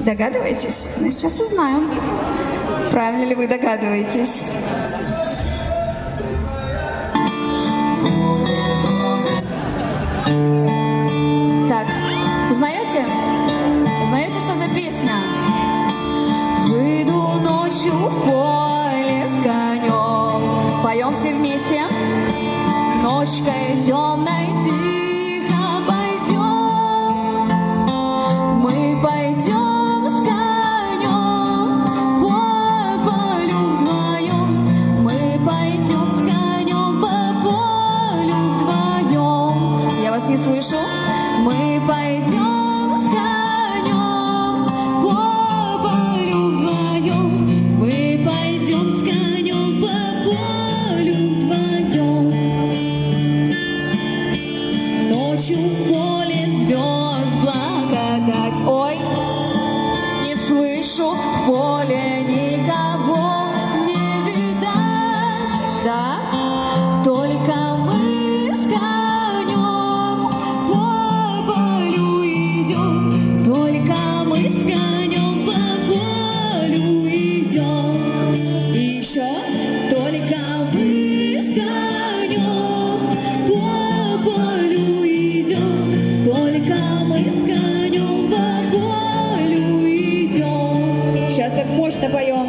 Догадываетесь? Ну, сейчас узнаем, правильно ли вы догадываетесь. Так, узнаете? Узнаете, что за песня? Выйду ночью в поле с конем. Поем все вместе. Ночкой темной тихо пойдем. Мы пойдем с конем по полю вдвоем. Мы пойдем с конем по полю вдвоем. Я вас не слышу. Мы пойдем с конем по полю вдвоем. Мы пойдем с конем по полю вдвоем. Ночью в поле звезд благодать. Ой, не слышу, в поле никого не видать. Да, только мы с конем по полю идем. Только мы с конем по полю идем. И еще только мы с конем по полю идем. Только мы с конем по полю идем. Сейчас так мощно поем.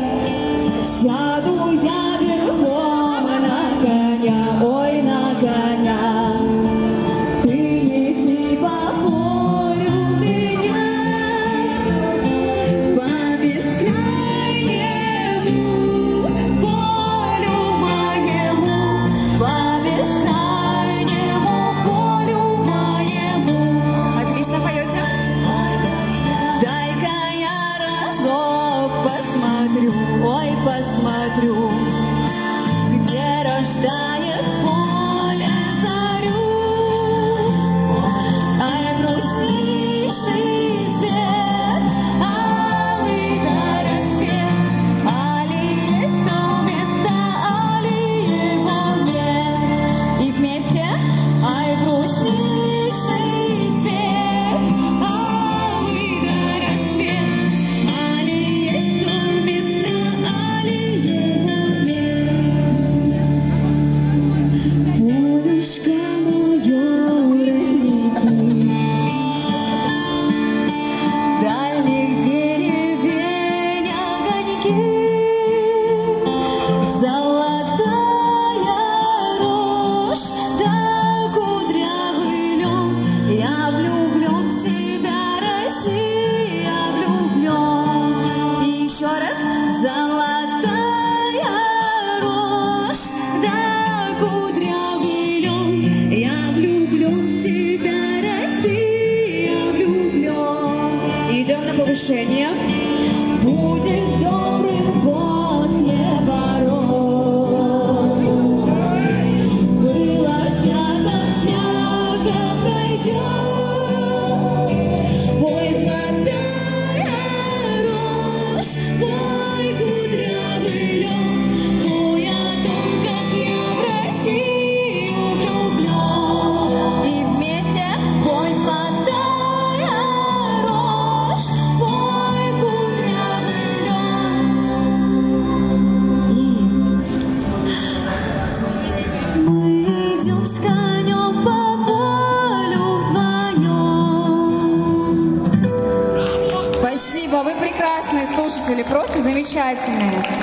Сяду я верхом на коня, ой, на коня. Ты неси по полю меня, по бескрайнему полю моему, по бескрайнему полю моему. Отлично поете. Дай-ка я разок посмотрю, ой, посмотрю, где рождает поле зарю. Ай, брусничный цвет, алый да рассвет, али есть то место, али его нет. И вместе. Ай, брусничный цвет, алый да рассвет, али есть то место, али его нет. Полюшко мое родники, дальних деревень огоньки, золотая рожь да кудрявый лен. Я влюблен в тебя, Россия, влюблен. И еще раз. Золотая рожь да кудрявый лен. Я влюблен в тебя, Россия, влюблен. Идем на повышение. Будет добрым год неворот. Было всяко, всяко пройдет. Ой, золотая рожь, ой, кудрявый лен. Ой, о том, как я в Россию влюблен. И вместе. Ой, золотая рожь, ой, кудрявый лен. И мы идем с конем по полю вдвоем. Спасибо, вы прекрасные слушатели, просто замечательные.